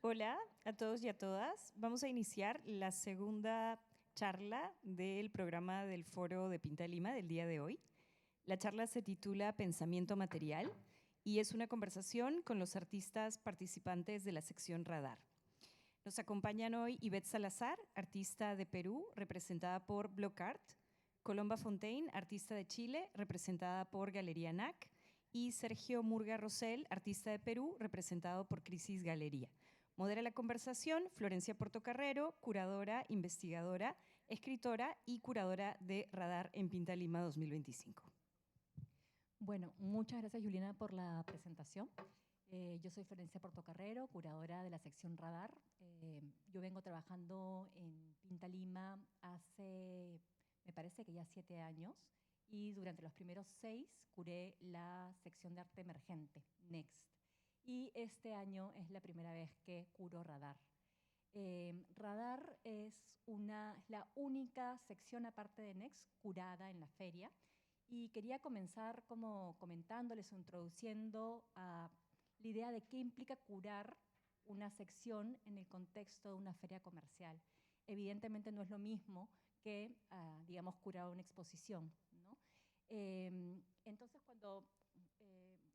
Hola a todos y a todas. Vamos a iniciar la segunda charla del programa del Foro de Pinta Lima del día de hoy. La charla se titula Pensamiento Material y es una conversación con los artistas participantes de la sección Radar. Nos acompañan hoy Ivette Salazar, artista de Perú, representada por Block Art, Colomba Fontaine, artista de Chile, representada por Galería NAC, y Sergio Murga Rosell, artista de Perú, representado por Crisis Galería. Modera la conversación Florencia Portocarrero, curadora, investigadora, escritora y curadora de Radar en Pinta Lima 2025. Bueno, muchas gracias Juliana por la presentación. Yo soy Florencia Portocarrero, curadora de la sección Radar. Yo vengo trabajando en Pinta Lima hace, me parece que ya 7 años, y durante los primeros 6 curé la sección de arte emergente, Next. Y este año es la primera vez que curo Radar. Radar es la única sección aparte de Next curada en la feria. Y quería comenzar como comentándoles o introduciendo a la idea de qué implica curar una sección en el contexto de una feria comercial. Evidentemente no es lo mismo que, digamos, curar una exposición, ¿no? Entonces, cuando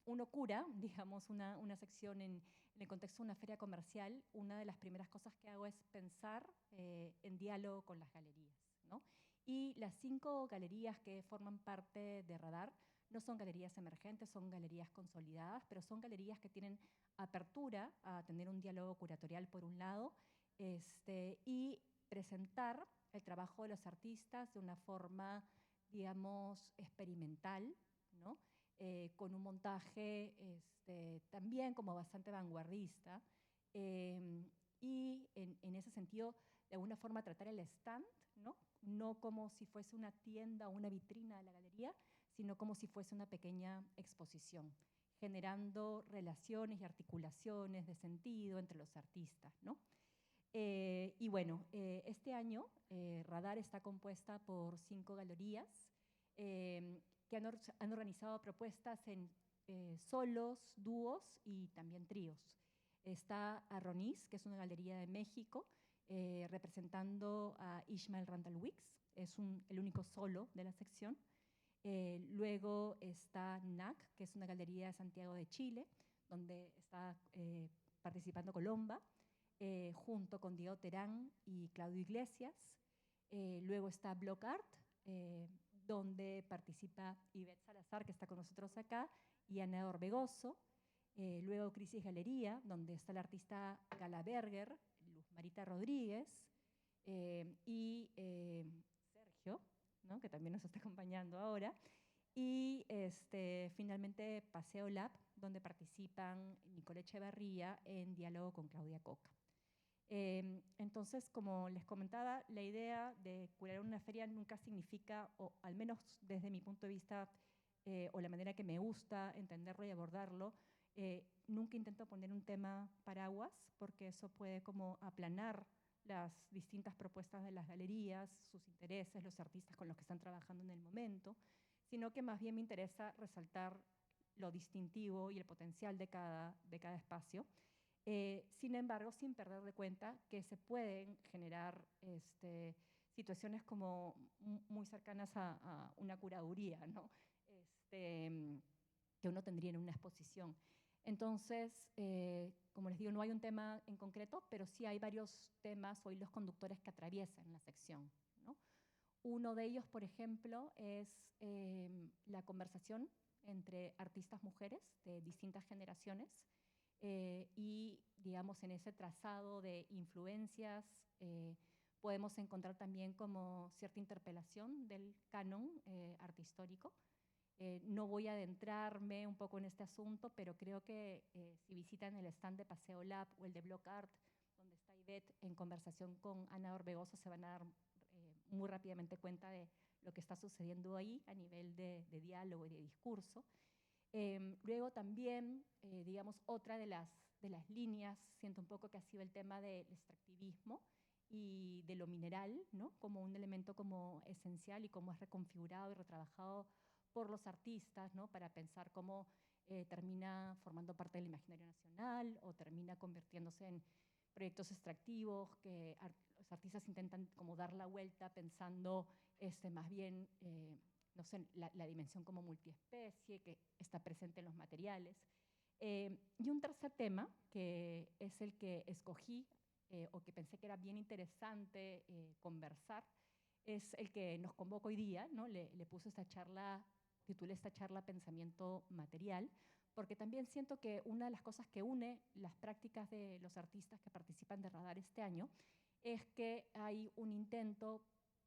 uno cura, digamos, una sección en el contexto de una feria comercial, una de las primeras cosas que hago es pensar en diálogo con las galerías, ¿no? Y las 5 galerías que forman parte de Radar no son galerías emergentes, son galerías consolidadas, pero son galerías que tienen apertura a tener un diálogo curatorial por un lado y presentar el trabajo de los artistas de una forma, digamos, experimental, ¿no? Con un montaje también como bastante vanguardista. Y en ese sentido, de alguna forma tratar el stand, no como si fuese una tienda o una vitrina de la galería, sino como si fuese una pequeña exposición, generando relaciones y articulaciones de sentido entre los artistas, ¿no? Y bueno, este año Radar está compuesta por 5 galerías que han organizado propuestas en solos, dúos y también tríos. Está Arronis, que es una galería de México, representando a Ishmael Randall Wicks, es el único solo de la sección. Luego está NAC, que es una galería de Santiago de Chile, donde está participando Colomba, junto con Diego Terán y Claudio Iglesias. Luego está Block Art, donde participa Ivette Salazar, que está con nosotros acá, y Ana Orbegoso. Luego Crisis Galería, donde está la artista Gala Berger, Luz Marita Rodríguez y Sergio, ¿no? Que también nos está acompañando ahora. Y finalmente Paseo Lab, donde participan Nicole Echeverría en diálogo con Claudia Coca. Entonces, como les comentaba, la idea de curar una feria nunca significa, o al menos desde mi punto de vista, o la manera que me gusta entenderlo y abordarlo, nunca intento poner un tema paraguas, porque eso puede como aplanar las distintas propuestas de las galerías, sus intereses, los artistas con los que están trabajando en el momento, sino que más bien me interesa resaltar lo distintivo y el potencial de cada espacio. Sin embargo, sin perder de cuenta que se pueden generar situaciones como muy cercanas a una curaduría, ¿no? Que uno tendría en una exposición. Entonces, como les digo, no hay un tema en concreto, pero sí hay varios temas o hilos conductores que atraviesan la sección, ¿no? Uno de ellos, por ejemplo, es la conversación entre artistas mujeres de distintas generaciones y, digamos, en ese trazado de influencias podemos encontrar también como cierta interpelación del canon arte histórico. No voy a adentrarme un poco en este asunto, pero creo que si visitan el stand de Paseo Lab o el de Block Art, donde está Ivette en conversación con Ana Orbegoso, se van a dar muy rápidamente cuenta de lo que está sucediendo ahí a nivel de diálogo y de discurso. Luego también, digamos, otra de las líneas, siento un poco que ha sido el tema del extractivismo y de lo mineral, ¿no? Como un elemento como esencial y cómo es reconfigurado y retrabajado por los artistas, ¿no? Para pensar cómo termina formando parte del imaginario nacional o termina convirtiéndose en proyectos extractivos, que los artistas intentan como dar la vuelta pensando más bien, no sé, la dimensión como multiespecie que está presente en los materiales. Y un tercer tema, que es el que escogí o que pensé que era bien interesante conversar, es el que nos convoca hoy día, ¿no? Le puse esta charla, titulé esta charla Pensamiento Material, porque también siento que una de las cosas que une las prácticas de los artistas que participan de Radar este año es que hay un intento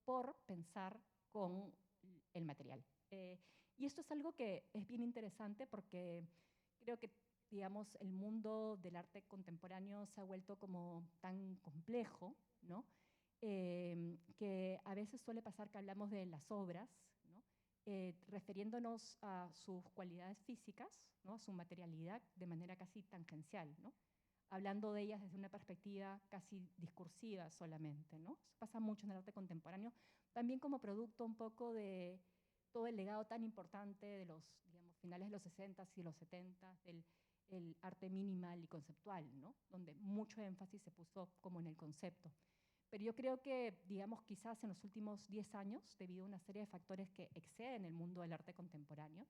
por pensar con el material. Y esto es algo que es bien interesante porque creo que, digamos, el mundo del arte contemporáneo se ha vuelto como tan complejo, ¿no? Que a veces suele pasar que hablamos de las obras, ¿no? Refiriéndonos a sus cualidades físicas, ¿no? A su materialidad de manera casi tangencial, ¿no? Hablando de ellas desde una perspectiva casi discursiva solamente, ¿no? Eso pasa mucho en el arte contemporáneo, también como producto un poco de todo el legado tan importante de los, digamos, finales de los 60s y los 70s, del el arte minimal y conceptual, ¿no? Donde mucho énfasis se puso como en el concepto. Pero yo creo que, digamos, quizás en los últimos 10 años, debido a una serie de factores que exceden el mundo del arte contemporáneo,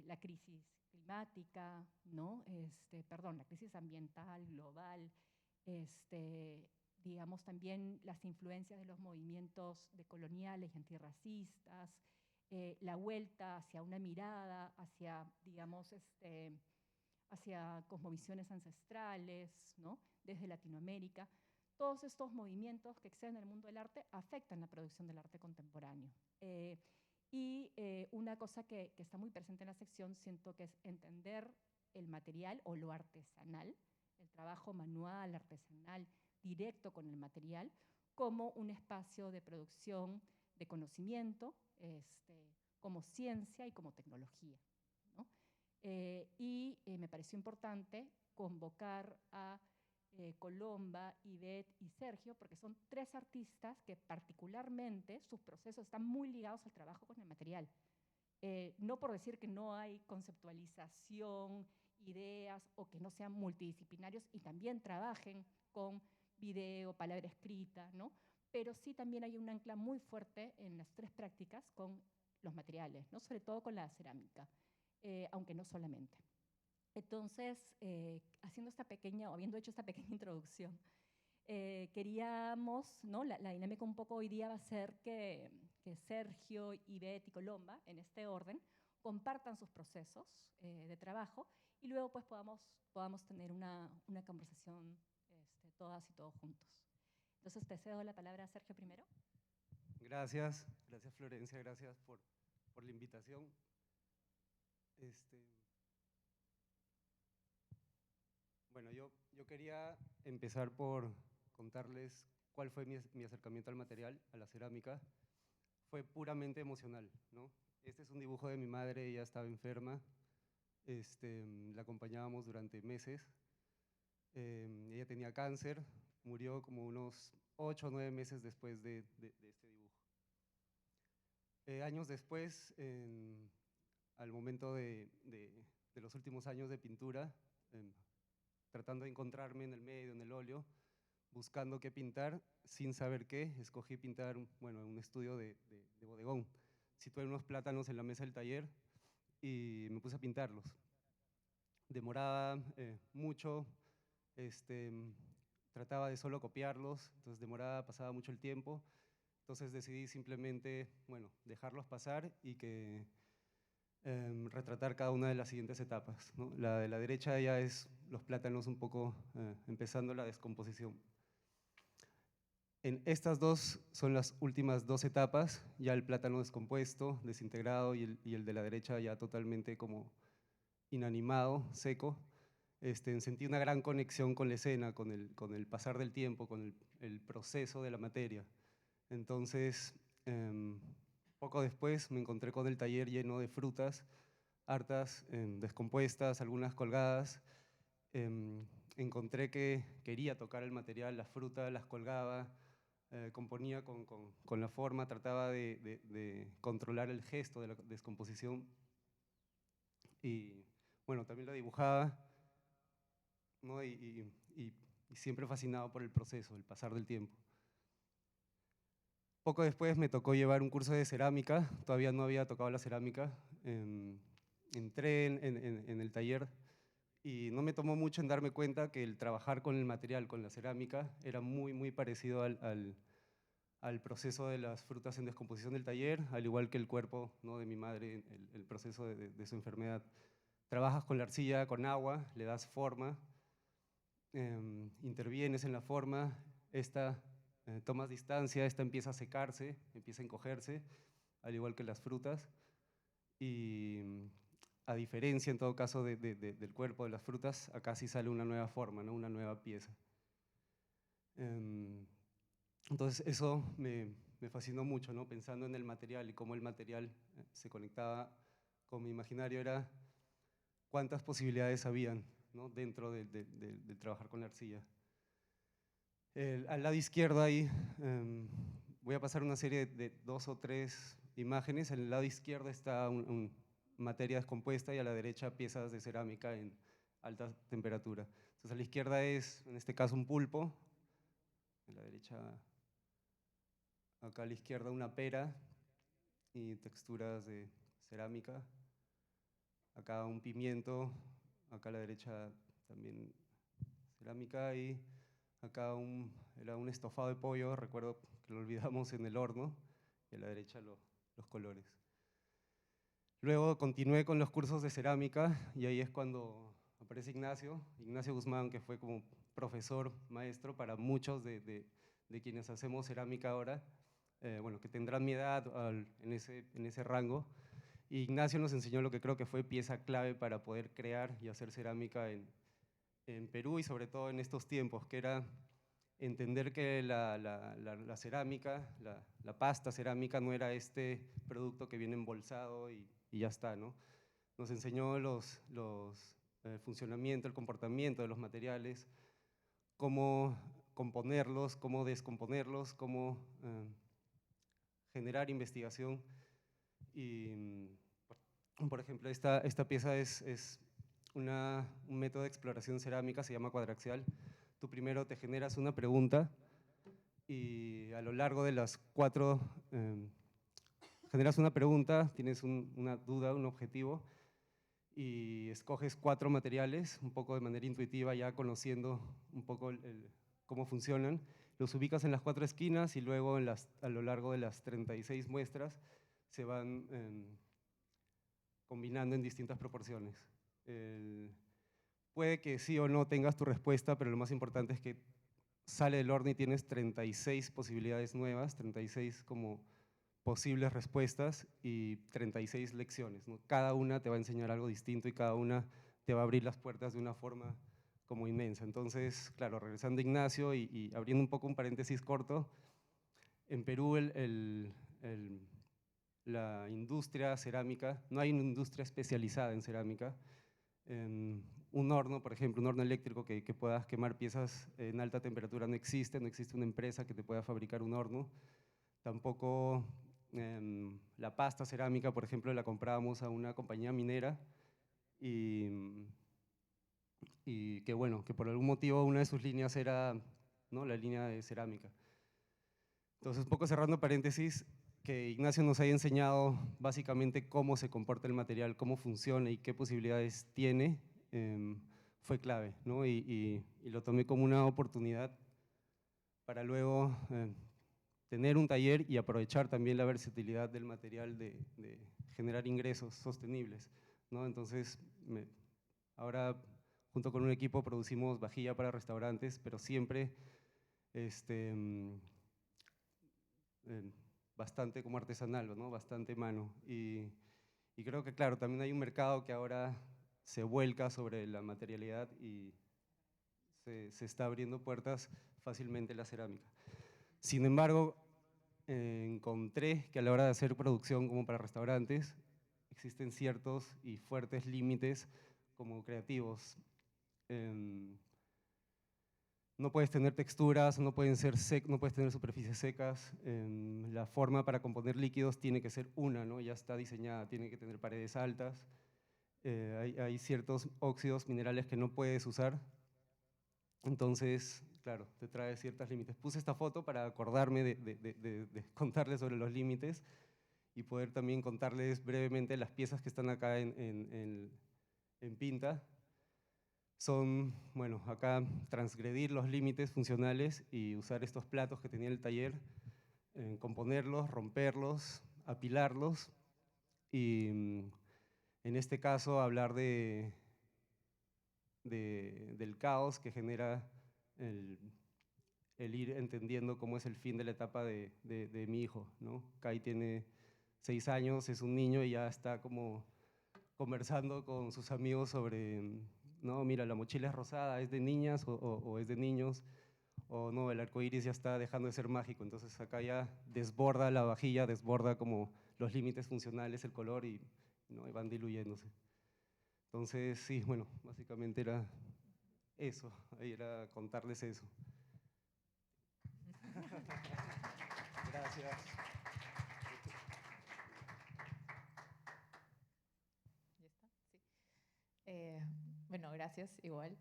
la crisis climática, ¿no? La crisis ambiental, global, digamos, también las influencias de los movimientos decoloniales y antirracistas, la vuelta hacia una mirada, hacia, digamos, hacia cosmovisiones ancestrales, ¿no? Desde Latinoamérica. Todos estos movimientos que exceden el mundo del arte afectan la producción del arte contemporáneo. Una cosa que está muy presente en la sección, siento que es entender el material o lo artesanal, el trabajo manual, artesanal, directo con el material, como un espacio de producción de conocimiento, como ciencia y como tecnología, ¿no? Me pareció importante convocar a Colomba, Ivette y Sergio, porque son tres artistas que particularmente sus procesos están muy ligados al trabajo con el material. No por decir que no hay conceptualización, ideas o que no sean multidisciplinarios y también trabajen con video, palabra escrita, ¿no? Pero sí también hay un ancla muy fuerte en las tres prácticas con los materiales, ¿no? Sobre todo con la cerámica, aunque no solamente. Entonces, haciendo esta pequeña, o habiendo hecho esta pequeña introducción, queríamos, ¿no? La dinámica un poco hoy día va a ser que Sergio, Ivette y Colomba, en este orden, compartan sus procesos de trabajo y luego pues podamos tener una conversación todas y todos juntos. Entonces te cedo la palabra a Sergio primero. Gracias Florencia, gracias por la invitación. Bueno, yo quería empezar por contarles cuál fue mi acercamiento al material, a la cerámica. Fue puramente emocional, ¿no? Este es un dibujo de mi madre, ella estaba enferma, la acompañábamos durante meses. Ella tenía cáncer, murió como unos 8 o 9 meses después de este dibujo. Años después, al momento de los últimos años de pintura, tratando de encontrarme en el medio, en el óleo, buscando qué pintar, sin saber qué, escogí pintar, bueno, un estudio de bodegón. Situé unos plátanos en la mesa del taller y me puse a pintarlos. Demoraba mucho, trataba de solo copiarlos, entonces pasaba mucho el tiempo. Entonces decidí simplemente, bueno, dejarlos pasar y que retratar cada una de las siguientes etapas, ¿no? La de la derecha ya es los plátanos un poco empezando la descomposición. En estas dos son las últimas 2 etapas, ya el plátano descompuesto, desintegrado y el de la derecha ya totalmente como inanimado, seco. Sentí una gran conexión con la escena, con el pasar del tiempo, con el proceso de la materia. Entonces, poco después me encontré con el taller lleno de frutas, hartas, descompuestas, algunas colgadas. Encontré que quería tocar el material, las frutas, las colgaba, componía con la forma, trataba de controlar el gesto de la descomposición. Y bueno, también la dibujaba, ¿no? y y siempre fascinado por el proceso, el pasar del tiempo. Poco después me tocó llevar un curso de cerámica, todavía no había tocado la cerámica. Entré en el taller y no me tomó mucho en darme cuenta que el trabajar con el material, con la cerámica, era muy parecido al proceso de las frutas en descomposición del taller, al igual que el cuerpo, ¿no?, de mi madre, el proceso de su enfermedad. Trabajas con la arcilla, con agua, le das forma, intervienes en la forma, tomas distancia, esta empieza a secarse, empieza a encogerse, al igual que las frutas, y a diferencia en todo caso del cuerpo de las frutas, acá sí sale una nueva forma, ¿no?, una nueva pieza. Entonces eso me fascinó mucho, ¿no?, pensando en el material y cómo el material se conectaba con mi imaginario, era cuántas posibilidades habían, ¿no?, dentro de trabajar con la arcilla. Al lado izquierdo ahí, voy a pasar una serie de 2 o 3 imágenes. En el lado izquierdo está materia descompuesta y a la derecha piezas de cerámica en alta temperatura. Entonces a la izquierda es, en este caso, un pulpo, a la derecha, acá a la izquierda una pera y texturas de cerámica, acá un pimiento, acá a la derecha también cerámica, y acá era un estofado de pollo, recuerdo que lo olvidamos en el horno, y a la derecha los colores. Luego continué con los cursos de cerámica y ahí es cuando aparece Ignacio Guzmán, que fue como profesor, maestro para muchos de quienes hacemos cerámica ahora, bueno, que tendrán mi edad en ese rango. Y Ignacio nos enseñó lo que creo que fue pieza clave para poder crear y hacer cerámica en Perú, y sobre todo en estos tiempos, que era entender que la cerámica, la pasta cerámica no era este producto que viene embolsado y ya está, ¿no? Nos enseñó el funcionamiento, el comportamiento de los materiales, cómo componerlos, cómo descomponerlos, cómo generar investigación. Y, por ejemplo, esta pieza es un método de exploración cerámica, se llama cuadraxial. Tú primero te generas una pregunta y a lo largo de las 4, generas una pregunta, tienes una duda, un objetivo, y escoges 4 materiales, un poco de manera intuitiva, ya conociendo un poco cómo funcionan. Los ubicas en las 4 esquinas y luego a lo largo de las 36 muestras se van combinando en distintas proporciones. Puede que sí o no tengas tu respuesta, pero lo más importante es que sale del horno y tienes 36 posibilidades nuevas, 36 como posibles respuestas y 36 lecciones, ¿no? Cada una te va a enseñar algo distinto y cada una te va a abrir las puertas de una forma como inmensa. Entonces, claro, regresando a Ignacio y abriendo un poco un paréntesis corto, en Perú la industria cerámica, no hay una industria especializada en cerámica. Un horno, por ejemplo, un horno eléctrico que puedas quemar piezas en alta temperatura no existe una empresa que te pueda fabricar un horno. Tampoco la pasta cerámica, por ejemplo, la comprábamos a una compañía minera y que, bueno, que por algún motivo una de sus líneas era, ¿no?, la línea de cerámica. Entonces, un poco cerrando paréntesis, que Ignacio nos haya enseñado básicamente cómo se comporta el material, cómo funciona y qué posibilidades tiene, fue clave, ¿no? Y lo tomé como una oportunidad para luego tener un taller y aprovechar también la versatilidad del material de generar ingresos sostenibles, ¿no? Entonces, ahora junto con un equipo producimos vajilla para restaurantes, pero siempre bastante como artesanal, ¿no?, bastante mano. Y creo que, claro, también hay un mercado que ahora se vuelca sobre la materialidad y se está abriendo puertas fácilmente la cerámica. Sin embargo, encontré que a la hora de hacer producción como para restaurantes, existen ciertos y fuertes límites como creativos. No puedes tener texturas, no puedes tener superficies secas. La forma para componer líquidos tiene que ser una, ¿no? Ya está diseñada, tiene que tener paredes altas. Hay ciertos óxidos minerales que no puedes usar. Entonces, claro, te trae ciertos límites. Puse esta foto para acordarme de contarles sobre los límites y poder también contarles brevemente las piezas que están acá en Pinta. Son, bueno, acá transgredir los límites funcionales y usar estos platos que tenía el taller, componerlos, romperlos, apilarlos y en este caso hablar del caos que genera el ir entendiendo cómo es el fin de la etapa de mi hijo, ¿no? Kai tiene 6 años, es un niño y ya está como conversando con sus amigos sobre, no, mira, la mochila es rosada, ¿es de niñas o es de niños? O no, el arco iris ya está dejando de ser mágico, entonces acá ya desborda la vajilla, desborda como los límites funcionales, el color y, ¿no? Y van diluyéndose. Entonces, sí, bueno, básicamente era eso, ahí era contarles eso. Gracias. ¿Ya está? Sí. Bueno, gracias, igual.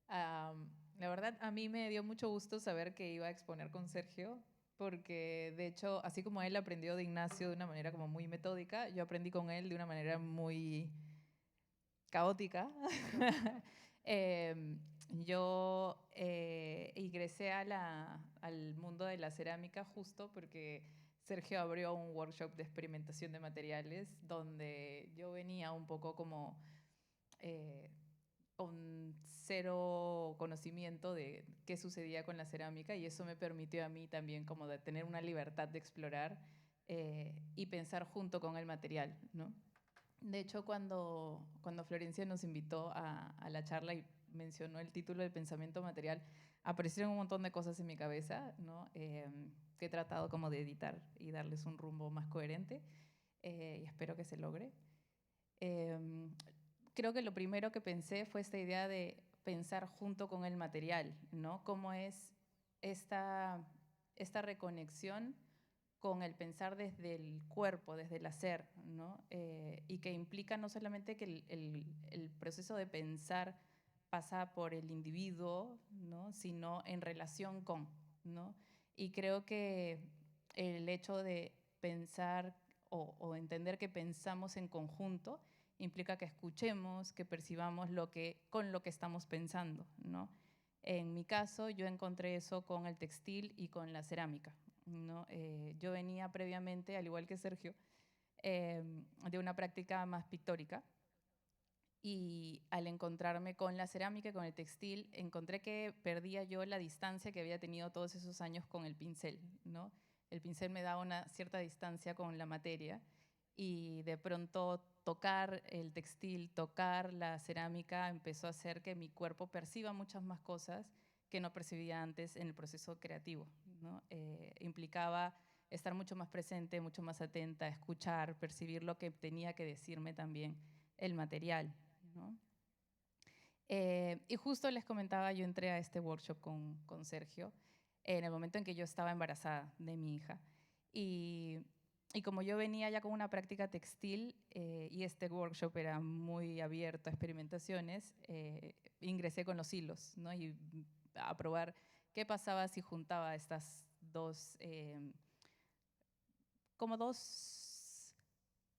La verdad, a mí me dio mucho gusto saber que iba a exponer con Sergio, porque de hecho, así como él aprendió de Ignacio de una manera como muy metódica, yo aprendí con él de una manera muy caótica. Yo ingresé al mundo de la cerámica justo porque Sergio abrió un workshop de experimentación de materiales donde yo venía un poco como eh, con cero conocimiento de qué sucedía con la cerámica y eso me permitió a mí también como de tener una libertad de explorar y pensar junto con el material, ¿no? De hecho, cuando Florencia nos invitó a la charla y mencionó el título de Pensamiento Material, aparecieron un montón de cosas en mi cabeza, ¿no? Que he tratado como de editar y darles un rumbo más coherente y espero que se logre. Eh, Creo que lo primero que pensé fue esta idea de pensar junto con el material, ¿no? Cómo es esta reconexión con el pensar desde el cuerpo, desde el hacer, ¿no? Y que implica no solamente que el proceso de pensar pasa por el individuo, ¿no? Sino en relación con, ¿no? Y creo que el hecho de pensar o entender que pensamos en conjunto implica que escuchemos, que percibamos con lo que estamos pensando, ¿no? En mi caso, yo encontré eso con el textil y con la cerámica, ¿no? Yo venía previamente, al igual que Sergio, de una práctica más pictórica y al encontrarme con la cerámica y con el textil, encontré que perdía yo la distancia que había tenido todos esos años con el pincel, ¿no? El pincel me daba una cierta distancia con la materia y de pronto tocar el textil, tocar la cerámica empezó a hacer que mi cuerpo perciba muchas más cosas que no percibía antes en el proceso creativo, ¿no? Implicaba estar mucho más presente, mucho más atenta, escuchar, percibir lo que tenía que decirme también el material, ¿no? Y justo les comentaba, yo entré a este workshop con Sergio en el momento en que yo estaba embarazada de mi hija. Y como yo venía ya con una práctica textil y este workshop era muy abierto a experimentaciones, ingresé con los hilos, ¿no? Y a probar qué pasaba si juntaba estas dos, como dos,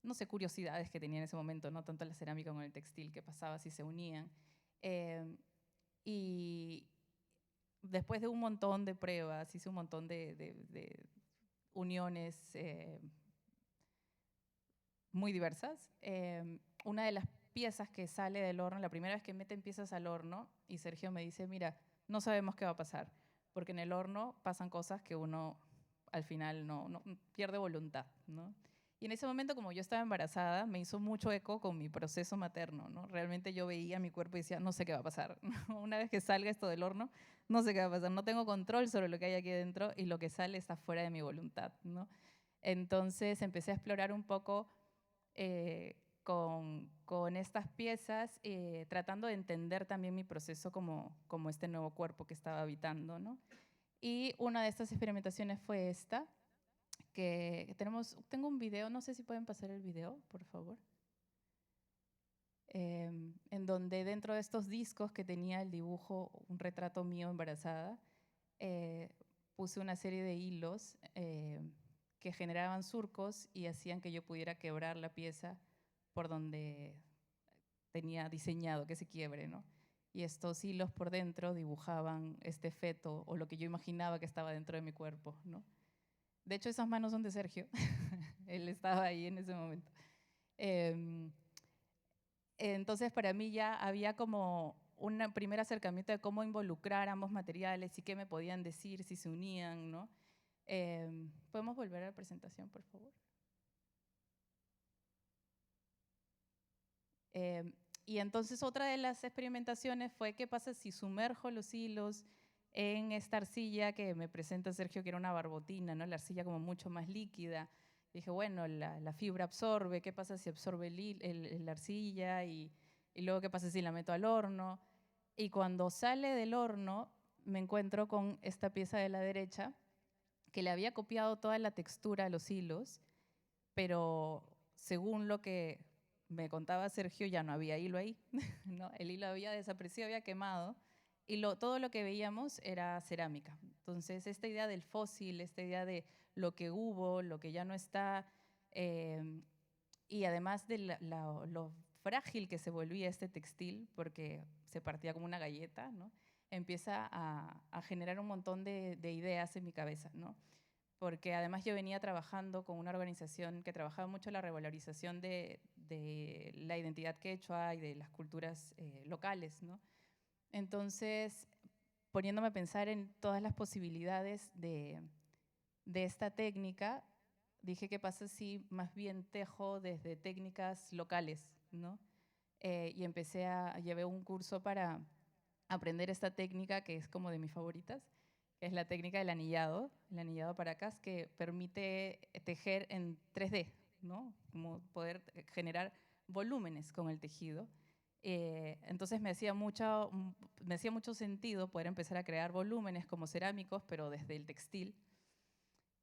no sé, curiosidades que tenía en ese momento, ¿no? Tanto la cerámica como el textil, qué pasaba si se unían. Y después de un montón de pruebas, hice un montón de uniones muy diversas. Una de las piezas que sale del horno, la primera vez que meten piezas al horno, y Sergio me dice, mira, no sabemos qué va a pasar, porque en el horno pasan cosas que uno al final no pierde voluntad, ¿no? Y en ese momento, como yo estaba embarazada, me hizo mucho eco con mi proceso materno, ¿no? Realmente yo veía mi cuerpo y decía, no sé qué va a pasar. Una vez que salga esto del horno, no sé qué va a pasar. No tengo control sobre lo que hay aquí dentro y lo que sale está fuera de mi voluntad, ¿no? Entonces empecé a explorar un poco con estas piezas, tratando de entender también mi proceso como este nuevo cuerpo que estaba habitando, ¿no? Y una de estas experimentaciones fue esta, que tengo un video, no sé si pueden pasar el video, por favor. en donde dentro de estos discos que tenía el dibujo, un retrato mío embarazada, puse una serie de hilos que generaban surcos y hacían que yo pudiera quebrar la pieza por donde tenía diseñado que se quiebre, ¿no? Y estos hilos por dentro dibujaban este feto o lo que yo imaginaba que estaba dentro de mi cuerpo, ¿no? De hecho, esas manos son de Sergio. Él estaba ahí en ese momento. Entonces, para mí ya había como un primer acercamiento de cómo involucrar ambos materiales y qué me podían decir si se unían, ¿no? ¿Podemos volver a la presentación, por favor? Y entonces otra de las experimentaciones fue qué pasa si sumerjo los hilos en esta arcilla que me presenta Sergio, que era una barbotina, ¿no? La arcilla como mucho más líquida. Dije, bueno, la fibra absorbe, ¿qué pasa si absorbe la arcilla? Y luego, ¿qué pasa si la meto al horno? Y cuando sale del horno, me encuentro con esta pieza de la derecha, que le había copiado toda la textura a los hilos, pero según lo que me contaba Sergio, ya no había hilo ahí, ¿no? El hilo había desaparecido, había quemado, y todo lo que veíamos era cerámica. Entonces, esta idea del fósil, esta idea de lo que hubo, lo que ya no está, y además de lo frágil que se volvía este textil, porque se partía como una galleta, ¿no? Empieza a generar un montón de ideas en mi cabeza, ¿no? Porque además yo venía trabajando con una organización que trabajaba mucho la revalorización de la identidad quechua y de las culturas locales, ¿no? Entonces, poniéndome a pensar en todas las posibilidades de esta técnica, dije, ¿qué pasa si más bien tejo desde técnicas locales, ¿no? Y llevé un curso para aprender esta técnica que es como de mis favoritas, que es la técnica del anillado, el anillado Paracas, que permite tejer en 3D, ¿no? Como poder generar volúmenes con el tejido. Entonces me hacía mucho sentido poder empezar a crear volúmenes como cerámicos, pero desde el textil.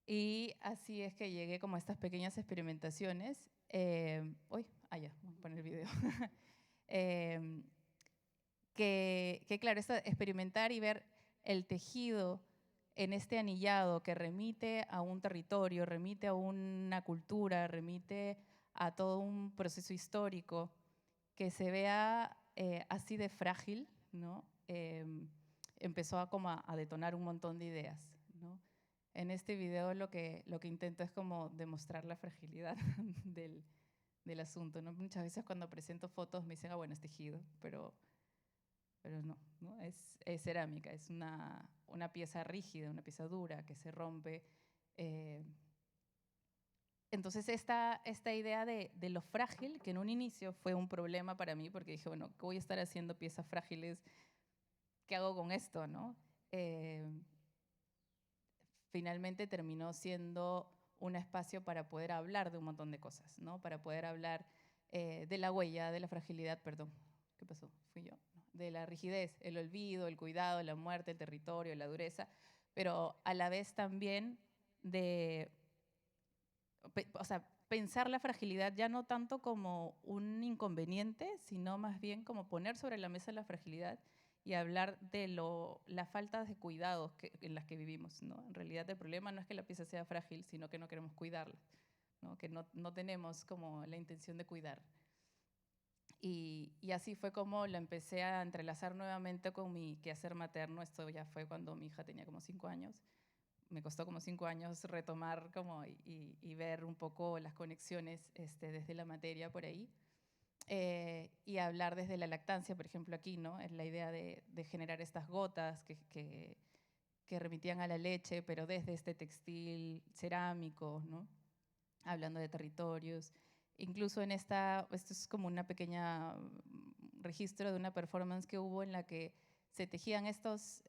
Y así es que llegué como a estas pequeñas experimentaciones. Voy a poner el video. Que claro, es experimentar y ver el tejido en este anillado que remite a un territorio, remite a una cultura, remite a todo un proceso histórico, que se vea así de frágil, ¿no? Empezó a detonar un montón de ideas, ¿no? En este video lo que intento es como demostrar la fragilidad del asunto, ¿no? Muchas veces cuando presento fotos me dicen, ah, bueno, es tejido, pero no, ¿no? Es cerámica, es una pieza rígida, una pieza dura que se rompe. Entonces esta idea de lo frágil, que en un inicio fue un problema para mí, porque dije, bueno, ¿qué voy a estar haciendo piezas frágiles? ¿Qué hago con esto, no? Finalmente terminó siendo un espacio para poder hablar de un montón de cosas, ¿no? Para poder hablar de la huella, de la fragilidad, perdón, ¿qué pasó? ¿Fui yo? No. De la rigidez, el olvido, el cuidado, la muerte, el territorio, la dureza, pero a la vez también o sea, pensar la fragilidad ya no tanto como un inconveniente, sino más bien como poner sobre la mesa la fragilidad y hablar de la falta de cuidados en las que vivimos, ¿no? En realidad el problema no es que la pieza sea frágil, sino que no queremos cuidarla, ¿no? Que no tenemos como la intención de cuidar. Y así fue como la empecé a entrelazar nuevamente con mi quehacer materno. Esto ya fue cuando mi hija tenía como 5 años. Me costó como 5 años retomar como y ver un poco las conexiones desde la materia por ahí. Y hablar desde la lactancia, por ejemplo, aquí, ¿no? Es la idea de generar estas gotas que remitían a la leche, pero desde este textil cerámico, ¿no? Hablando de territorios. Incluso esto es como una pequeña registro de una performance que hubo en la que se tejían estas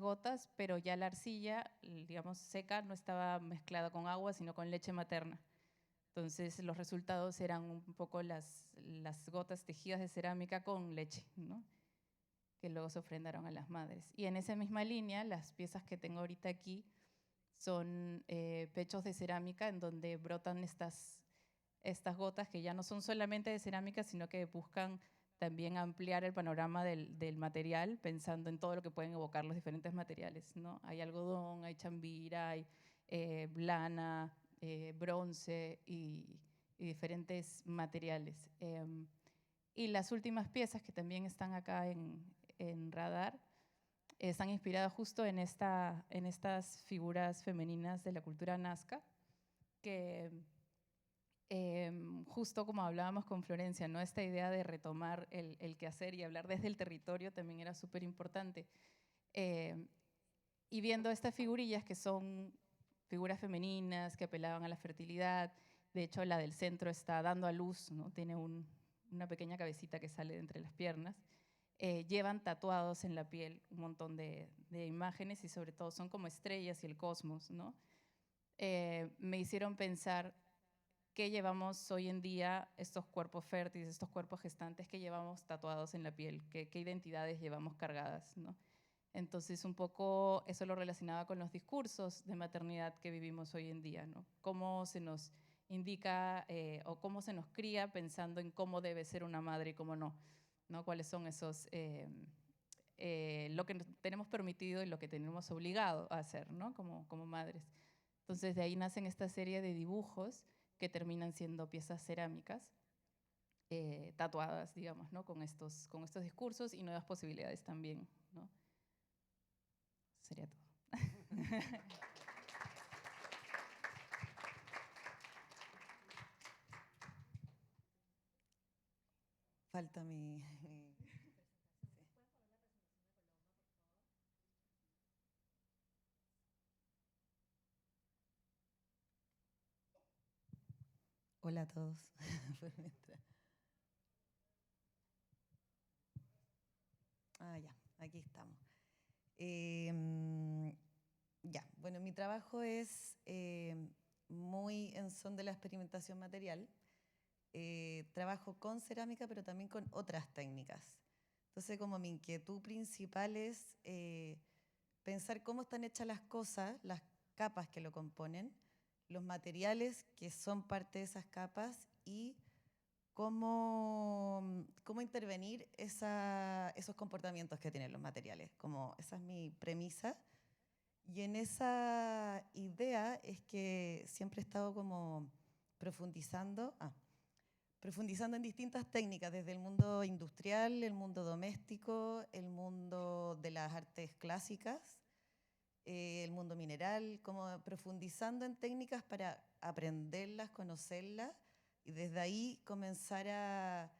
gotas, pero ya la arcilla, digamos, seca, no estaba mezclada con agua, sino con leche materna. Entonces los resultados eran un poco las gotas tejidas de cerámica con leche, ¿no? Que luego se ofrendaron a las madres. Y en esa misma línea, las piezas que tengo ahorita aquí son pechos de cerámica en donde brotan estas gotas que ya no son solamente de cerámica, sino que buscan también ampliar el panorama del material, pensando en todo lo que pueden evocar los diferentes materiales, ¿no? Hay algodón, hay chambira, hay lana, bronce y diferentes materiales. Y las últimas piezas que también están acá en Radar están inspiradas justo en estas figuras femeninas de la cultura nazca, que justo como hablábamos con Florencia, ¿no? Esta idea de retomar el quehacer y hablar desde el territorio también era súper importante. Y viendo estas figurillas que son figuras femeninas que apelaban a la fertilidad, de hecho la del centro está dando a luz, ¿no? Tiene una pequeña cabecita que sale de entre las piernas, llevan tatuados en la piel un montón de imágenes y sobre todo son como estrellas y el cosmos, ¿no? Me hicieron pensar qué llevamos hoy en día, estos cuerpos fértiles, estos cuerpos gestantes que llevamos tatuados en la piel, qué identidades llevamos cargadas, ¿no? Entonces, un poco eso lo relacionaba con los discursos de maternidad que vivimos hoy en día, ¿no? Cómo se nos indica o cómo se nos cría pensando en cómo debe ser una madre y cómo no, ¿no? Cuáles son esos, lo que tenemos permitido y lo que tenemos obligado a hacer, ¿no? Como madres. Entonces, de ahí nacen esta serie de dibujos que terminan siendo piezas cerámicas, tatuadas, digamos, ¿no? Con estos discursos y nuevas posibilidades también, ¿no? Sería todo. Falta mi... Hola a todos. Ya, aquí estamos. Ya, bueno, mi trabajo es muy en son de la experimentación material. Trabajo con cerámica, pero también con otras técnicas. Entonces, como mi inquietud principal es pensar cómo están hechas las cosas, las capas que lo componen, los materiales que son parte de esas capas y cómo intervenir esos comportamientos que tienen los materiales. Esa es mi premisa. Y en esa idea es que siempre he estado como profundizando en distintas técnicas, desde el mundo industrial, el mundo doméstico, el mundo de las artes clásicas, el mundo mineral, como profundizando en técnicas para aprenderlas, conocerlas, y desde ahí comenzar a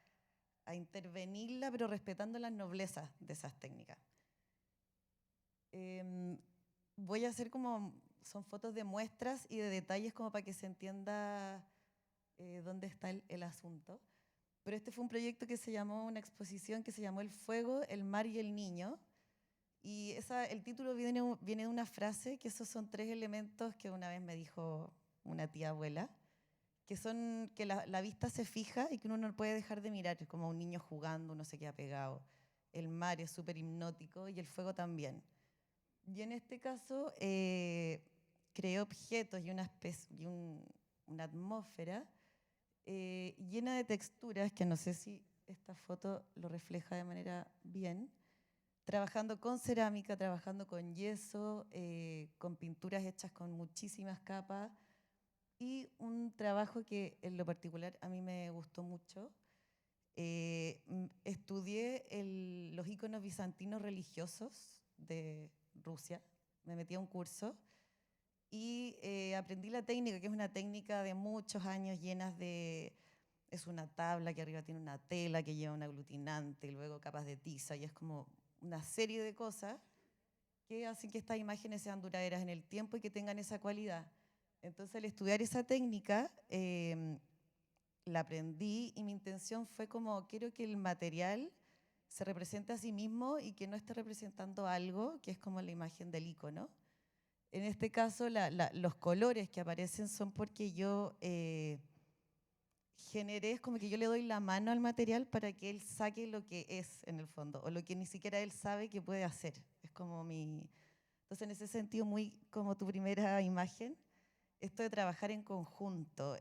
intervenirla, pero respetando las noblezas de esas técnicas. Voy a hacer son fotos de muestras y de detalles como para que se entienda dónde está el asunto. Pero este fue un proyecto una exposición que se llamó El fuego, el mar y el niño. Y el título viene de una frase, que esos son 3 elementos que una vez me dijo una tía abuela, que son que la vista se fija y que uno no puede dejar de mirar, es como un niño jugando, uno se queda pegado. El mar es súper hipnótico y el fuego también. Y en este caso creé objetos y una atmósfera llena de texturas, que no sé si esta foto lo refleja de manera bien, trabajando con cerámica, trabajando con yeso, con pinturas hechas con muchísimas capas, y un trabajo que en lo particular a mí me gustó mucho. Estudié los íconos bizantinos religiosos de Rusia, me metí a un curso y aprendí la técnica, que es una técnica de muchos años es una tabla que arriba tiene una tela que lleva un aglutinante y luego capas de tiza, y es como una serie de cosas que hacen que estas imágenes sean duraderas en el tiempo y que tengan esa cualidad. Entonces, al estudiar esa técnica, la aprendí y mi intención fue quiero que el material se represente a sí mismo y que no esté representando algo, que es como la imagen del icono. En este caso, los colores que aparecen son porque yo generé, es como que yo le doy la mano al material para que él saque lo que es en el fondo, o lo que ni siquiera él sabe que puede hacer. Es como Entonces, en ese sentido, muy como tu primera imagen, esto de trabajar en conjunto,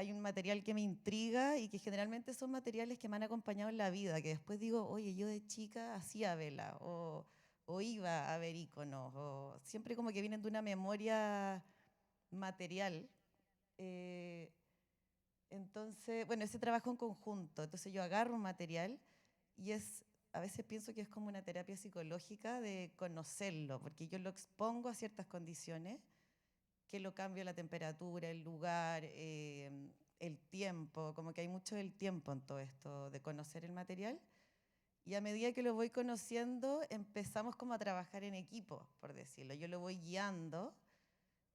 hay un material que me intriga y que generalmente son materiales que me han acompañado en la vida, que después digo, oye, yo de chica hacía vela o iba a ver iconos, o siempre como que vienen de una memoria material. Eh, entonces, bueno, ese trabajo en conjunto, entonces yo agarro un material y a veces pienso que es como una terapia psicológica de conocerlo, porque yo lo expongo a ciertas condiciones, que lo cambio la temperatura, el lugar, el tiempo, como que hay mucho del tiempo en todo esto, de conocer el material. Y a medida que lo voy conociendo, empezamos como a trabajar en equipo, por decirlo. Yo lo voy guiando.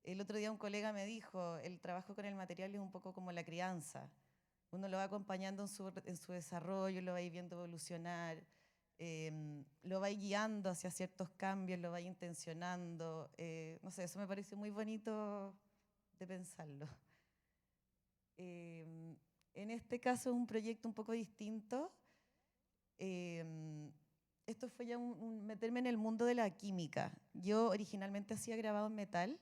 El otro día un colega me dijo, el trabajo con el material es un poco como la crianza. Uno lo va acompañando en su desarrollo, lo va viendo evolucionar, lo va guiando hacia ciertos cambios, lo va intencionando. No sé, eso me parece muy bonito de pensarlo. En este caso es un proyecto un poco distinto. Esto fue ya meterme en el mundo de la química. Yo originalmente hacía grabado en metal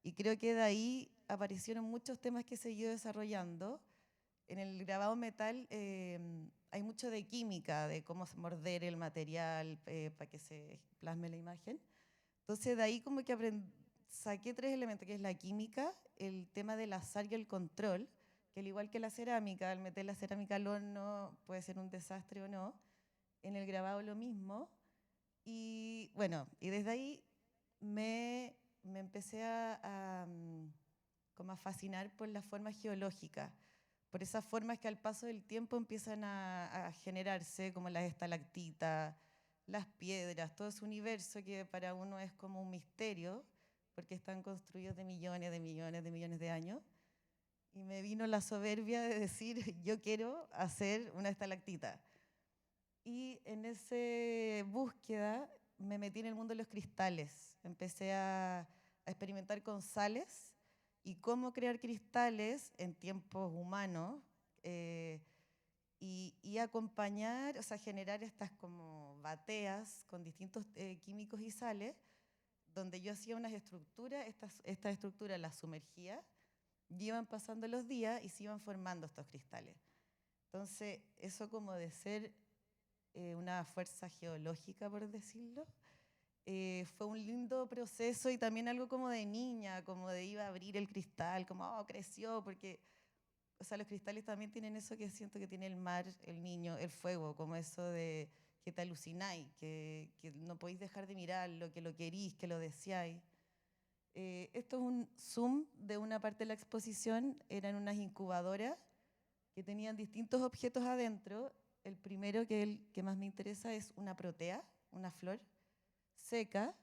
y creo que de ahí aparecieron muchos temas que he seguido desarrollando. En el grabado en metal hay mucho de química, de cómo morder el material para que se plasme la imagen. Entonces de ahí como que saqué 3 elementos, que es la química, el tema del azar y el control, que al igual que la cerámica, al meter la cerámica al horno puede ser un desastre o no. En el grabado lo mismo. Y bueno, y desde ahí me empecé como a fascinar por las formas geológicas, por esas formas que al paso del tiempo empiezan a generarse, como las estalactitas, las piedras, todo ese universo que para uno es como un misterio, porque están construidos de millones, de millones, de millones de años. Y me vino la soberbia de decir, yo quiero hacer una estalactita. Y en esa búsqueda me metí en el mundo de los cristales. Empecé a experimentar con sales y cómo crear cristales en tiempos humanos y acompañar, o sea, generar estas como bateas con distintos químicos y sales, donde yo hacía unas estructuras, estas estructuras las sumergía, y iban pasando los días y se iban formando estos cristales. Entonces, eso como de ser una fuerza geológica, por decirlo, fue un lindo proceso y también algo como de niña, como de iba a abrir el cristal, como, oh, creció, porque, o sea, los cristales también tienen eso que siento que tiene el mar, el niño, el fuego, como eso de que te alucináis, que no podéis dejar de mirarlo, que lo querís, que lo deseáis. Esto es un zoom de una parte de la exposición, eran unas incubadoras que tenían distintos objetos adentro. El primero, que es el que más me interesa, es una protea, una flor seca,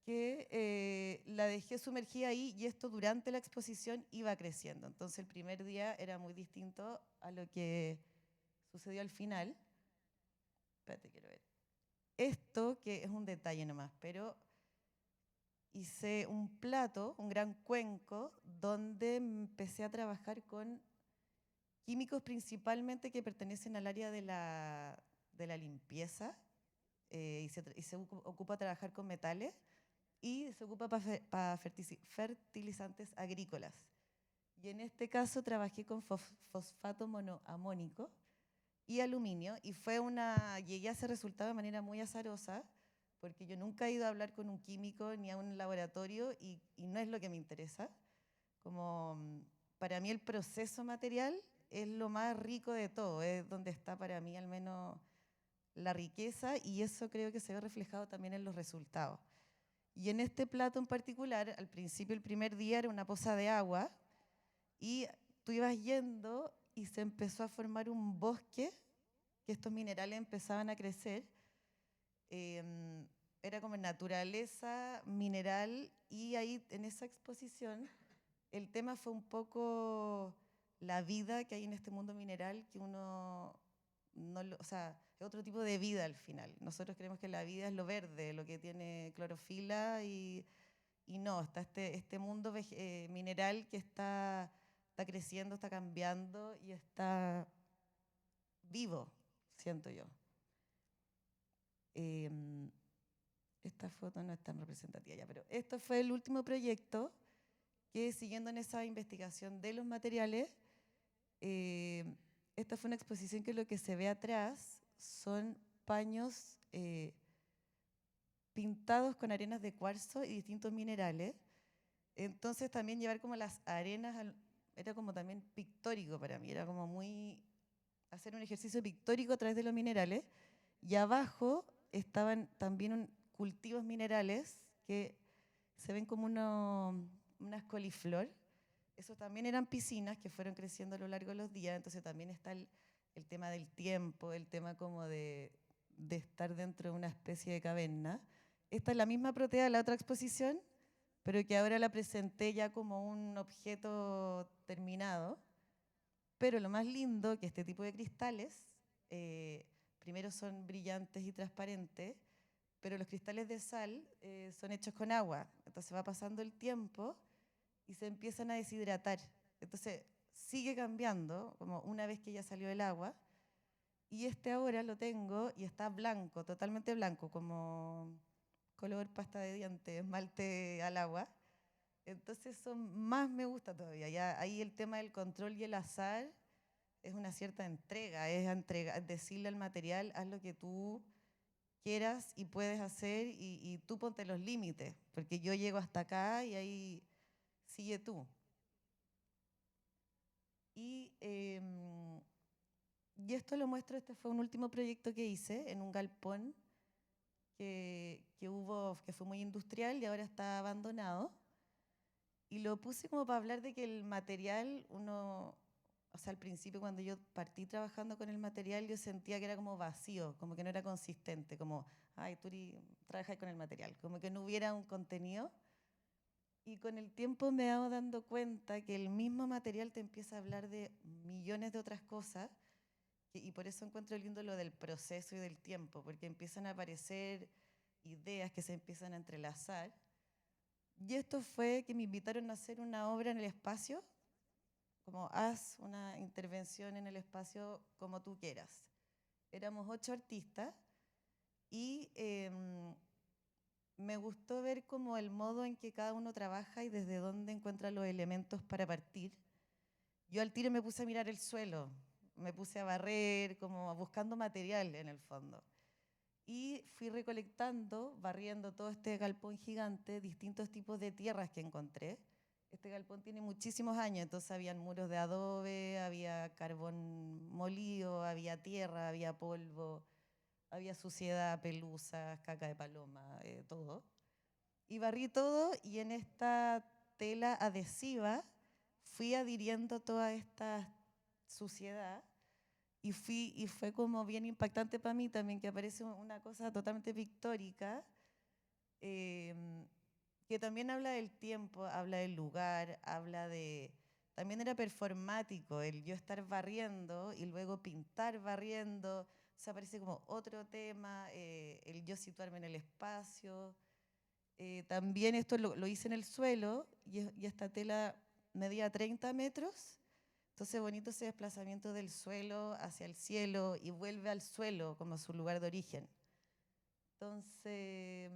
que la dejé sumergida ahí y esto durante la exposición iba creciendo. Entonces el primer día era muy distinto a lo que sucedió al final. Espérate, quiero ver. Esto, que es un detalle nomás, pero hice un plato, un gran cuenco, donde empecé a trabajar con químicos principalmente que pertenecen al área de la limpieza y se ocupa trabajar con metales y se ocupa para fertilizantes agrícolas. Y en este caso trabajé con fosfato monoamónico y aluminio y llegué a ese resultado de manera muy azarosa porque yo nunca he ido a hablar con un químico ni a un laboratorio y no es lo que me interesa. Como para mí el proceso material es lo más rico de todo, es donde está para mí al menos la riqueza y eso creo que se ve reflejado también en los resultados. Y en este plato en particular, al principio, el primer día era una poza de agua y tú ibas yendo y se empezó a formar un bosque, que estos minerales empezaban a crecer. Era como naturaleza, mineral, y ahí en esa exposición el tema fue un poco la vida que hay en este mundo mineral, que uno no o sea, es otro tipo de vida al final. Nosotros creemos que la vida es lo verde, lo que tiene clorofila y no, está este mundo mineral que está creciendo, está cambiando y está vivo, siento yo. Esta foto no es tan representativa ya, pero esto fue el último proyecto que, siguiendo en esa investigación de los materiales, Eh, Esta fue una exposición que lo que se ve atrás son paños pintados con arenas de cuarzo y distintos minerales. Entonces también llevar como las arenas era como también pictórico para mí, era como muy hacer un ejercicio pictórico a través de los minerales. Y abajo estaban también cultivos minerales que se ven como unas coliflor. Esos también eran piscinas que fueron creciendo a lo largo de los días, entonces también está el tema del tiempo, el tema como de estar dentro de una especie de caverna. Esta es la misma protea de la otra exposición, pero que ahora la presenté ya como un objeto terminado. Pero lo más lindo que este tipo de cristales, primero son brillantes y transparentes, pero los cristales de sal son hechos con agua. Entonces va pasando el tiempo y se empiezan a deshidratar. Entonces sigue cambiando, como una vez que ya salió el agua. Y este ahora lo tengo y está blanco, totalmente blanco, como color pasta de dientes, esmalte al agua. Entonces eso más me gusta todavía. Ya ahí el tema del control y el azar es una cierta entrega, es decirle al material, haz lo que tú quieras y puedes hacer y tú ponte los límites, porque yo llego hasta acá y ahí sigue tú. Y esto lo muestro, este fue un último proyecto que hice en un galpón que fue muy industrial y ahora está abandonado. Y lo puse como para hablar de que el material, o sea, al principio cuando yo partí trabajando con el material, yo sentía que era como vacío, como que no era consistente, como, ay, tú trabajas con el material, como que no hubiera un contenido. Y con el tiempo me he dado dando cuenta que el mismo material te empieza a hablar de millones de otras cosas, y por eso encuentro lindo lo del proceso y del tiempo, porque empiezan a aparecer ideas que se empiezan a entrelazar. Y esto fue que me invitaron a hacer una obra en el espacio, como haz una intervención en el espacio como tú quieras. Éramos 8 artistas y me gustó ver como el modo en que cada uno trabaja y desde dónde encuentra los elementos para partir. Yo al tiro me puse a mirar el suelo, me puse a barrer, como buscando material en el fondo. Y fui recolectando, barriendo todo este galpón gigante, distintos tipos de tierras que encontré. Este galpón tiene muchísimos años, entonces habían muros de adobe, había carbón molido, había tierra, había polvo, había suciedad, pelusas, caca de paloma, todo. Y barrí todo y en esta tela adhesiva fui adhiriendo toda esta suciedad y fue como bien impactante para mí también que aparece una cosa totalmente pictórica que también habla del tiempo, habla del lugar, habla de... También era performático el yo estar barriendo y luego pintar barriendo. O sea, aparece como otro tema, el yo situarme en el espacio. También esto lo hice en el suelo y esta tela medía 30 metros. Entonces bonito ese desplazamiento del suelo hacia el cielo y vuelve al suelo como su lugar de origen. Entonces,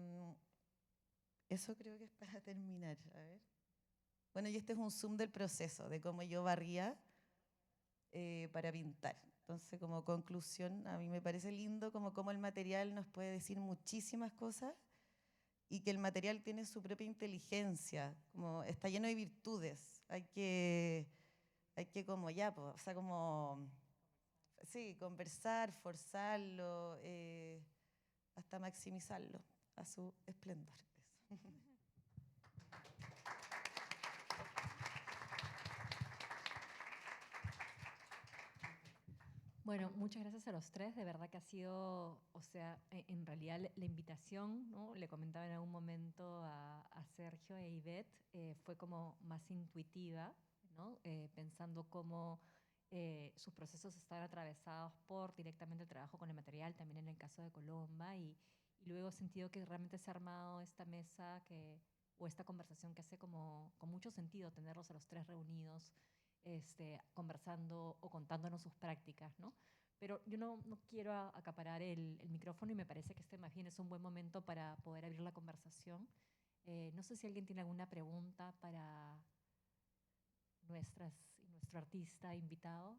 eso creo que es para terminar. A ver. Bueno, y este es un zoom del proceso, de cómo yo barría para pintar. Entonces, como conclusión, a mí me parece lindo como el material nos puede decir muchísimas cosas y que el material tiene su propia inteligencia, como está lleno de virtudes. Hay que como ya, pues, o sea, como, sí, conversar, forzarlo, hasta maximizarlo a su esplendor. Bueno, muchas gracias a los tres. De verdad que ha sido, o sea, en realidad la invitación, ¿no? Le comentaba en algún momento a Sergio e Ivette, fue como más intuitiva, ¿no? Pensando cómo sus procesos están atravesados por directamente el trabajo con el material, también en el caso de Colomba, y luego he sentido que realmente se ha armado esta mesa o esta conversación que hace como con mucho sentido tenerlos a los tres reunidos conversando o contándonos sus prácticas, ¿no? Pero yo no quiero acaparar el micrófono y me parece que este más bien es un buen momento para poder abrir la conversación. No sé si alguien tiene alguna pregunta para nuestras y nuestros nuestro artista invitado.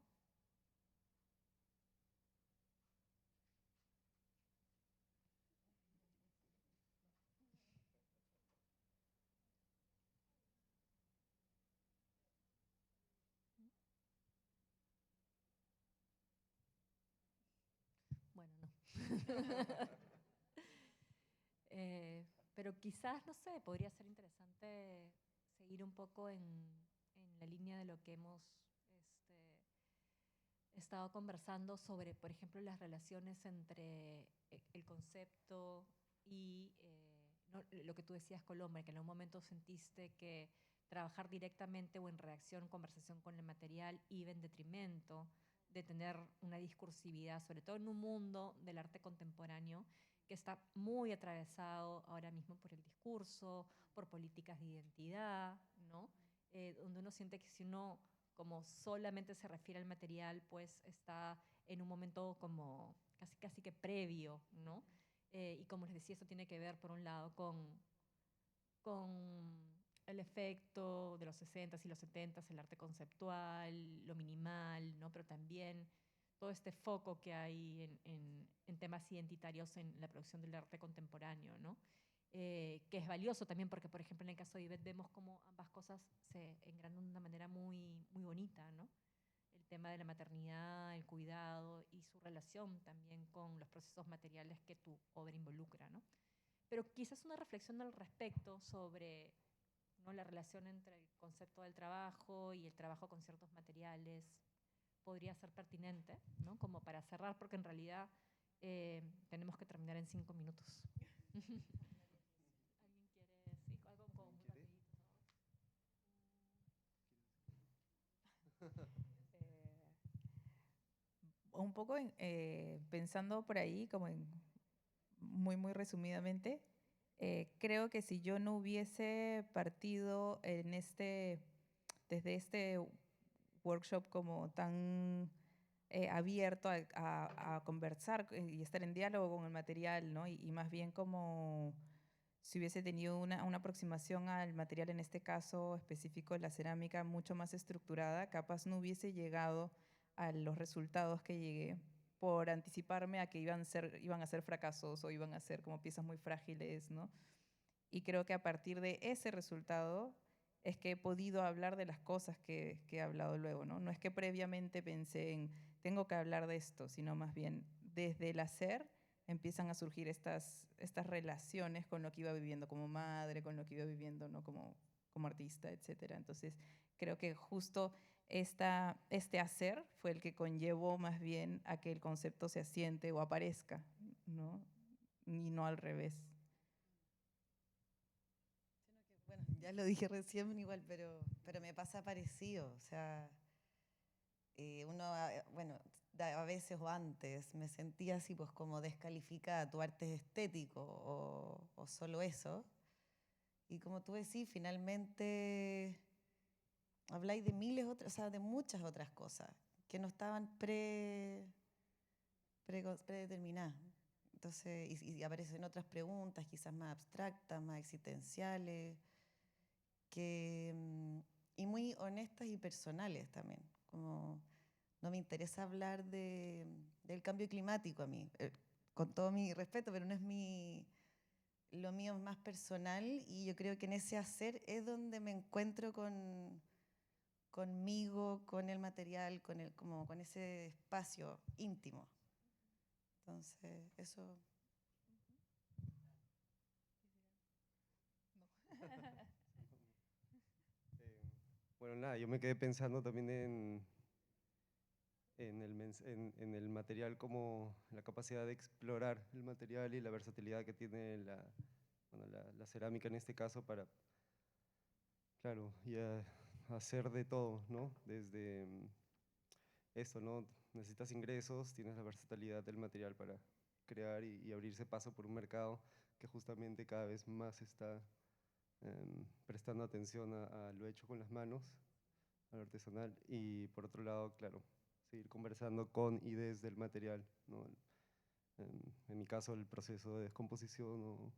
Bueno, no. Pero quizás, no sé, podría ser interesante seguir un poco en la línea de lo que hemos estado conversando sobre, por ejemplo, las relaciones entre el concepto y ¿no? Lo que tú decías, Colombia, que en un momento sentiste que trabajar directamente o en reacción, conversación con el material iba en detrimento de tener una discursividad, sobre todo en un mundo del arte contemporáneo que está muy atravesado ahora mismo por el discurso, por políticas de identidad, ¿no? Donde uno siente que si uno como solamente se refiere al material, pues está en un momento como casi que previo, ¿no? Y como les decía, esto tiene que ver, por un lado, con el efecto de los 60s y los 70s, el arte conceptual, lo minimal, ¿no? Pero también todo este foco que hay en temas identitarios en la producción del arte contemporáneo, ¿no? Que es valioso también porque, por ejemplo, en el caso de Ivette vemos cómo ambas cosas se engranan de una manera muy bonita, ¿no? El tema de la maternidad, el cuidado y su relación también con los procesos materiales que tu obra involucra, ¿no? Pero quizás una reflexión al respecto sobre, ¿no?, la relación entre el concepto del trabajo y el trabajo con ciertos materiales podría ser pertinente, ¿no? Como para cerrar, porque en realidad tenemos que terminar en 5 minutos. ¿Alguien quiere decir algo como muy rapidito? Un poco pensando por ahí, como muy resumidamente, creo que si yo no hubiese partido desde este workshop como tan abierto a conversar y estar en diálogo con el material, ¿no? Y más bien como si hubiese tenido una aproximación al material, en este caso específico la cerámica, mucho más estructurada, capaz no hubiese llegado a los resultados que llegué por anticiparme a que iban a ser fracasos o iban a ser como piezas muy frágiles, ¿no? Y creo que a partir de ese resultado es que he podido hablar de las cosas que he hablado luego, ¿no? No es que previamente pensé en, tengo que hablar de esto, sino más bien desde el hacer empiezan a surgir estas relaciones con lo que iba viviendo como madre, con lo que iba viviendo, ¿no?, como artista, etcétera. Entonces, creo que justo este hacer fue el que conllevó más bien a que el concepto se asiente o aparezca, ¿no? Y no al revés. Bueno, ya lo dije recién igual, pero me pasa parecido. O sea, bueno, a veces o antes me sentía así, pues como descalificada, tu arte es estético o solo eso. Y como tú decís, finalmente habláis de miles otras, o sea, de muchas otras cosas que no estaban predeterminadas. Entonces, y aparecen otras preguntas, quizás más abstractas, más existenciales, y muy honestas y personales también. Como no me interesa hablar del cambio climático a mí, con todo mi respeto, pero no es lo mío es más personal y yo creo que en ese hacer es donde me encuentro conmigo, con el material, como con ese espacio íntimo. Entonces, eso. Bueno, nada, yo me quedé pensando también en el material, como la capacidad de explorar el material y la versatilidad que tiene la cerámica en este caso para, claro, y hacer de todo, ¿no? Desde esto, ¿no? Necesitas ingresos, tienes la versatilidad del material para crear y abrirse paso por un mercado que justamente cada vez más está prestando atención a lo hecho con las manos, a lo artesanal, y por otro lado, claro, seguir conversando con y desde el material, ¿no? En mi caso, el proceso de descomposición o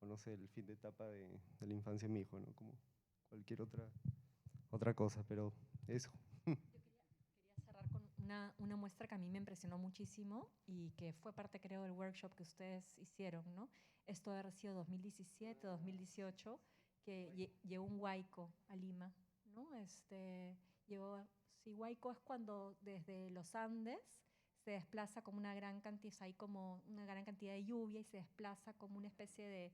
no sé, el fin de etapa de la infancia de mi hijo, ¿no? Como cualquier otra cosa, pero eso. Quería cerrar con una muestra que a mí me impresionó muchísimo y que fue parte, creo, del workshop que ustedes hicieron, ¿no? Esto debe haber sido 2017, 2018, que llegó un huayco a Lima, ¿no? Sí, huayco es cuando desde los Andes se desplaza como una gran cantidad, hay como una gran cantidad de lluvia y se desplaza como una especie de,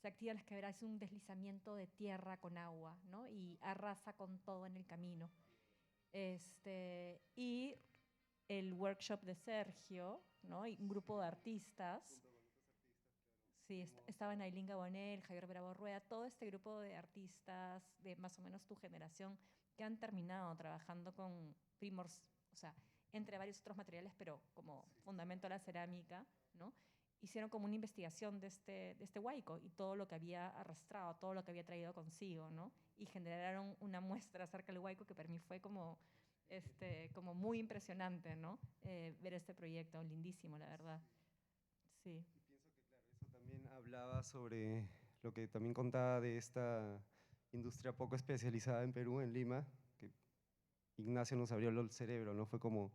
se activan las quebradas, es un deslizamiento de tierra con agua, ¿no? Y arrasa con todo en el camino. Y el workshop de Sergio, ¿no? Y un grupo de artistas. Sí, estaban Ailín Gabonel, Javier Bravo Rueda, todo este grupo de artistas de más o menos tu generación que han terminado trabajando con Primors, o sea, entre varios otros materiales, pero como fundamento a la cerámica, ¿no? Hicieron como una investigación de este huaico y todo lo que había arrastrado, todo lo que había traído consigo, ¿no? Y generaron una muestra acerca del huaico que para mí fue como muy impresionante, ¿no? Ver este proyecto, lindísimo, la verdad. Sí. Eso también hablaba sobre lo que también contaba de esta industria poco especializada en Perú, en Lima, que Ignacio nos abrió el cerebro, ¿no? Fue como,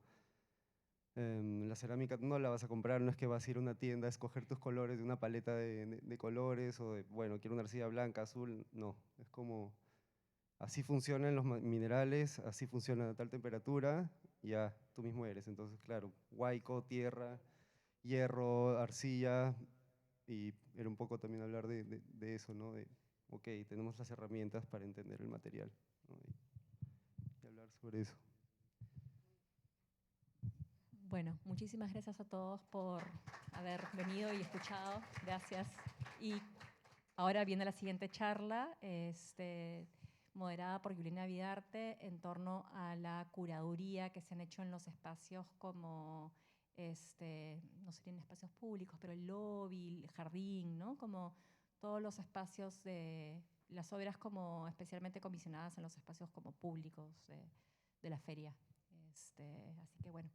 la cerámica no la vas a comprar, no es que vas a ir a una tienda a escoger tus colores de una paleta de colores o de, bueno, quiero una arcilla blanca, azul, no, es como, así funcionan los minerales, así funciona a tal temperatura, ya, tú mismo eres. Entonces, claro, huaico, tierra, hierro, arcilla, y era un poco también hablar de eso, ¿no? De, ok, tenemos las herramientas para entender el material, ¿no? Y hablar sobre eso. Bueno, muchísimas gracias a todos por haber venido y escuchado. Gracias. Y ahora viene la siguiente charla, moderada por Juliana Vidarte, en torno a la curaduría que se han hecho en los espacios como, no serían espacios públicos, pero el lobby, el jardín, ¿no? Como todos los espacios de las obras como especialmente comisionadas en los espacios como públicos de la feria. Así que bueno.